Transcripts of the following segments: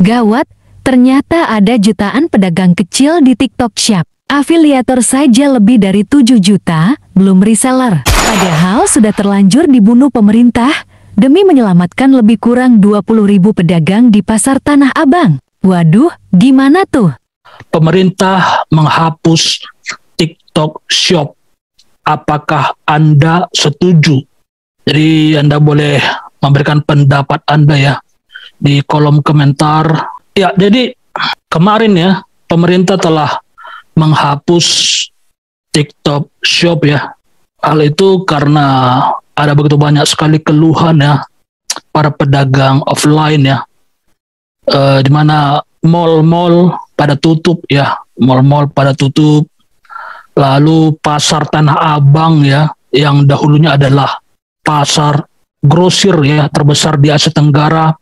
Gawat, ternyata ada jutaan pedagang kecil di TikTok Shop. Afiliator saja lebih dari 7 juta, belum reseller. Padahal sudah terlanjur dibunuh pemerintah demi menyelamatkan lebih kurang 20.000 pedagang di Pasar Tanah Abang. Waduh, gimana tuh? Pemerintah menghapus TikTok Shop. Apakah Anda setuju? Jadi Anda boleh memberikan pendapat Anda ya di kolom komentar. Ya, jadi kemarin ya pemerintah telah menghapus TikTok Shop ya. Hal itu karena ada begitu banyak sekali keluhan ya para pedagang offline ya, di mana mall-mall pada tutup ya, mall-mall pada tutup. Lalu pasar Tanah Abang ya, yang dahulunya adalah pasar grosir ya terbesar di Asia Tenggara,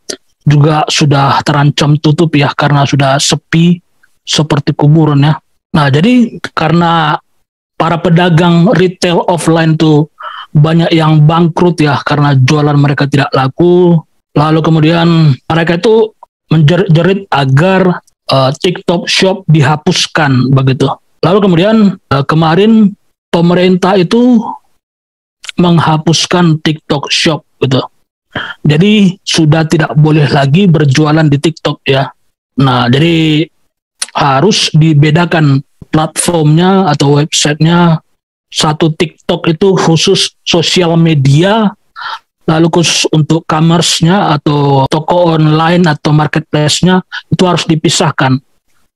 juga sudah terancam tutup ya karena sudah sepi seperti kuburan ya. Nah, jadi karena para pedagang retail offline tuh banyak yang bangkrut ya karena jualan mereka tidak laku. Lalu kemudian mereka itu menjerit agar TikTok Shop dihapuskan begitu. Lalu kemudian kemarin pemerintah itu menghapuskan TikTok Shop gitu. Jadi sudah tidak boleh lagi berjualan di TikTok ya. Nah, jadi harus dibedakan platformnya atau websitenya. Satu TikTok itu khusus sosial media, lalu khusus untuk commerce-nya atau toko online atau marketplace-nya itu harus dipisahkan.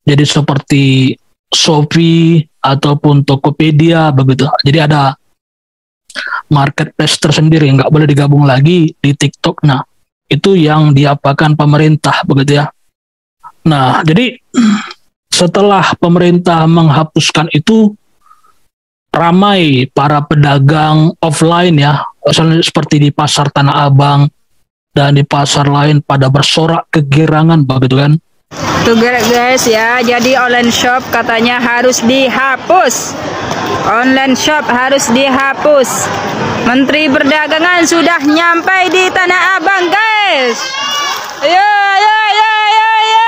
Jadi seperti Shopee ataupun Tokopedia begitu. Jadi ada marketplace tersendiri, nggak boleh digabung lagi di TikTok. Nah, itu yang diapakan pemerintah begitu ya. Nah, jadi setelah pemerintah menghapuskan itu, ramai para pedagang offline ya, seperti di Pasar Tanah Abang dan di pasar lain pada bersorak kegirangan begitu kan. Tuh guys ya, jadi online shop katanya harus dihapus. Online shop harus dihapus. Menteri Perdagangan sudah nyampai di Tanah Abang guys. Ayo, ayo, ayo, ayo, ayo.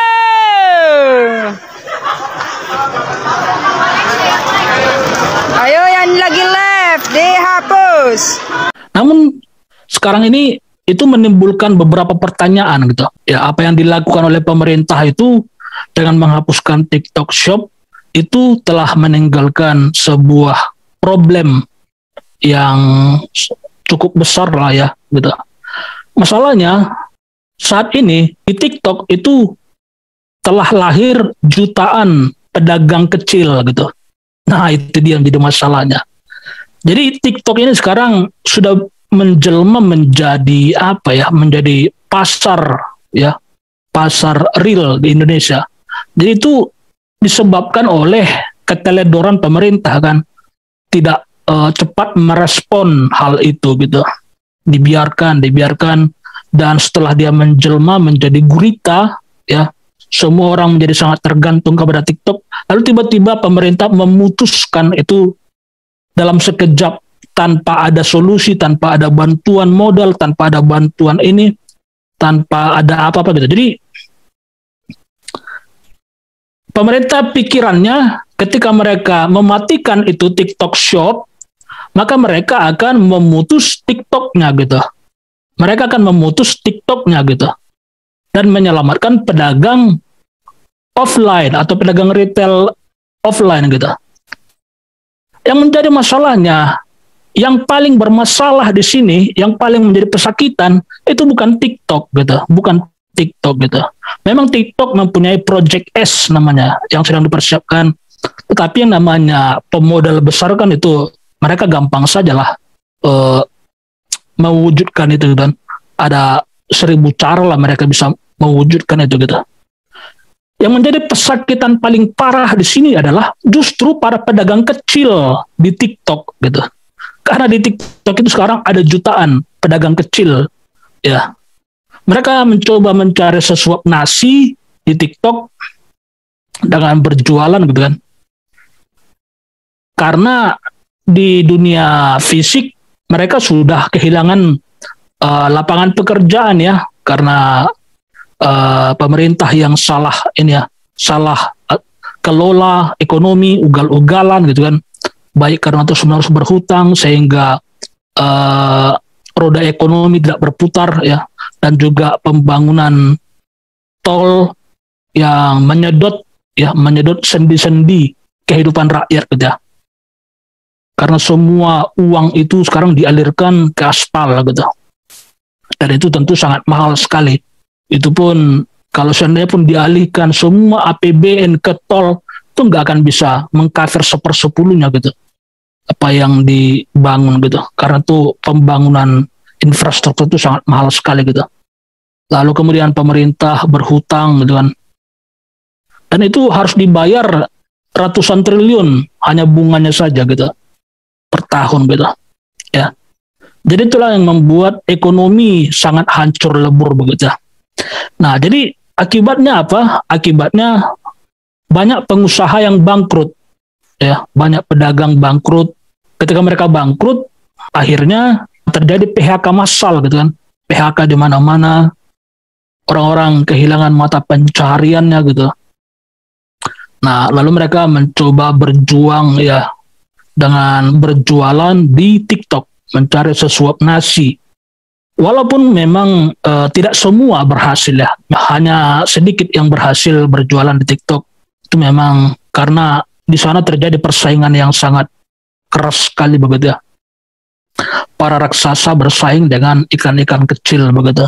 Ayo yang lagi live dihapus. Namun sekarang ini itu menimbulkan beberapa pertanyaan gitu. Ya, apa yang dilakukan oleh pemerintah itu dengan menghapuskan TikTok Shop itu telah meninggalkan sebuah problem yang cukup besar lah ya gitu. Masalahnya saat ini di TikTok itu telah lahir jutaan pedagang kecil gitu. Nah, itu dia yang jadi masalahnya. Jadi TikTok ini sekarang sudah menjelma menjadi apa ya? Menjadi pasar ya, pasar real di Indonesia. Jadi itu disebabkan oleh keteledoran pemerintah kan, tidak cepat merespon hal itu gitu. Dibiarkan dan setelah dia menjelma menjadi gurita ya, semua orang menjadi sangat tergantung kepada TikTok. Lalu tiba-tiba pemerintah memutuskan itu dalam sekejap tanpa ada solusi, tanpa ada bantuan modal, tanpa ada bantuan ini, tanpa ada apa-apa gitu. Jadi pemerintah pikirannya ketika mereka mematikan itu TikTok Shop, maka mereka akan memutus TikToknya gitu. Mereka akan memutus TikToknya gitu. Dan menyelamatkan pedagang offline atau pedagang retail offline gitu. Yang menjadi masalahnya, yang paling bermasalah di sini, yang paling menjadi pesakitan itu bukan TikTok gitu, bukan TikTok gitu. Memang TikTok mempunyai Project S namanya yang sedang dipersiapkan, tetapi yang namanya pemodal besar kan itu mereka gampang sajalah mewujudkan itu dan ada 1000 cara lah mereka bisa mewujudkan itu gitu. Yang menjadi pesakitan paling parah di sini adalah justru para pedagang kecil di TikTok gitu. Karena di TikTok itu sekarang ada jutaan pedagang kecil ya. Mereka mencoba mencari sesuap nasi di TikTok dengan berjualan gitu kan. Karena di dunia fisik mereka sudah kehilangan lapangan pekerjaan ya, karena pemerintah yang salah salah kelola ekonomi, ugal-ugalan gitu kan, baik karena terus menerus berhutang sehingga roda ekonomi tidak berputar ya, dan juga pembangunan tol yang menyedot sendi-sendi kehidupan rakyat gitu ya. Karena semua uang itu sekarang dialirkan ke aspal gitu. Dan itu tentu sangat mahal sekali. Itu pun kalau seandainya pun dialihkan semua APBN ke tol, itu nggak akan bisa mengcover 1/10-nya gitu apa yang dibangun gitu. Karena itu pembangunan infrastruktur itu sangat mahal sekali gitu. Lalu kemudian pemerintah berhutang gitu kan. Dan itu harus dibayar ratusan triliun hanya bunganya saja gitu per tahun gitu ya. Jadi itulah yang membuat ekonomi sangat hancur lebur begitu. Nah, jadi akibatnya apa? Akibatnya banyak pengusaha yang bangkrut ya, banyak pedagang bangkrut. Ketika mereka bangkrut, akhirnya terjadi PHK massal gitu kan. PHK di mana-mana. Orang-orang kehilangan mata pencahariannya gitu. Nah, lalu mereka mencoba berjuang ya dengan berjualan di TikTok, mencari sesuap nasi. Walaupun memang tidak semua berhasil ya, hanya sedikit yang berhasil berjualan di TikTok. Itu memang karena di sana terjadi persaingan yang sangat keras sekali begitu ya. Para raksasa bersaing dengan ikan-ikan kecil begitu.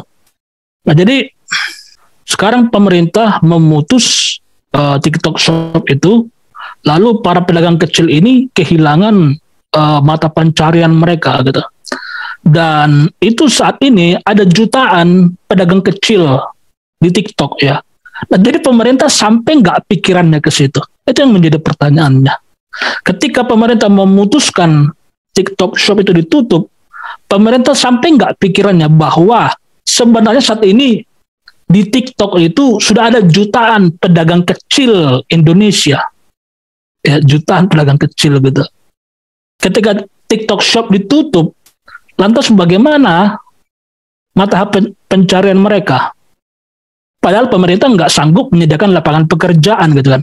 Nah, jadi sekarang pemerintah memutus TikTok Shop itu, lalu para pedagang kecil ini kehilangan mata pencarian mereka gitu. Dan itu saat ini ada jutaan pedagang kecil di TikTok ya. Nah, jadi pemerintah sampai nggak pikirannya ke situ? Itu yang menjadi pertanyaannya. Ketika pemerintah memutuskan TikTok Shop itu ditutup, pemerintah sampai nggak pikirannya bahwa sebenarnya saat ini di TikTok itu sudah ada jutaan pedagang kecil Indonesia. Ya, jutaan pedagang kecil gitu. Ketika TikTok Shop ditutup, lantas bagaimana mata pencarian mereka? Padahal pemerintah nggak sanggup menyediakan lapangan pekerjaan gitu kan.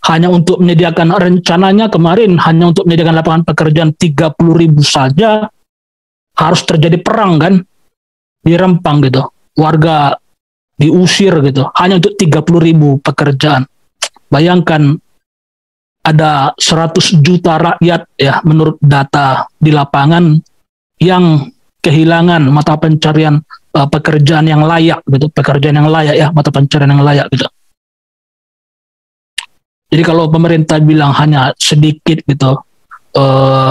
Hanya untuk menyediakan, rencananya kemarin hanya untuk menyediakan lapangan pekerjaan 30.000 saja, harus terjadi perang kan di Rempang gitu. Warga diusir gitu, hanya untuk 30.000 pekerjaan. Bayangkan ada 100 juta rakyat ya menurut data di lapangan yang kehilangan mata pencarian pekerjaan yang layak gitu, pekerjaan yang layak ya, mata pencarian yang layak gitu. Jadi kalau pemerintah bilang hanya sedikit gitu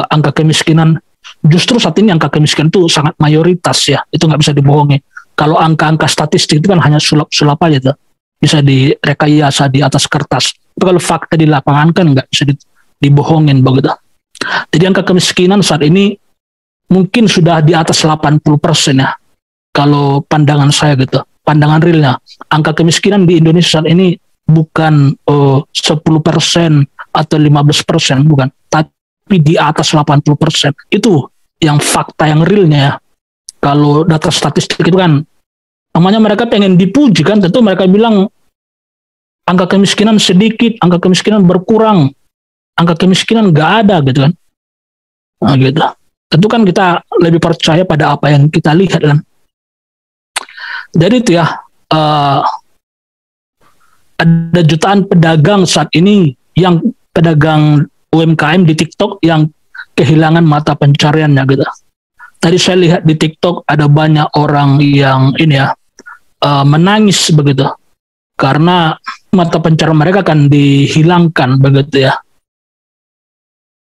angka kemiskinan, justru saat ini angka kemiskinan itu sangat mayoritas ya, itu nggak bisa dibohongi. Kalau angka-angka statistik itu kan hanya sulap-sulap aja tuh, bisa direkayasa di atas kertas. Tapi kalau fakta di lapangan kan nggak bisa dibohongin begitu. Jadi angka kemiskinan saat ini mungkin sudah di atas 80% ya. Kalau pandangan saya gitu, pandangan realnya, angka kemiskinan di Indonesia saat ini bukan 10% atau 15%, bukan, tapi di atas 80%. Itu yang fakta yang realnya ya. Kalau data statistik itu kan, namanya mereka pengen dipuji kan, tentu mereka bilang angka kemiskinan sedikit, angka kemiskinan berkurang, angka kemiskinan nggak ada gitu kan. Nah, gitu. Tentu kan kita lebih percaya pada apa yang kita lihat kan. Jadi itu ya, ada jutaan pedagang saat ini, yang pedagang UMKM di TikTok yang kehilangan mata pencariannya gitu. Tadi saya lihat di TikTok ada banyak orang yang ini ya menangis begitu karena mata pencarian mereka akan dihilangkan begitu ya.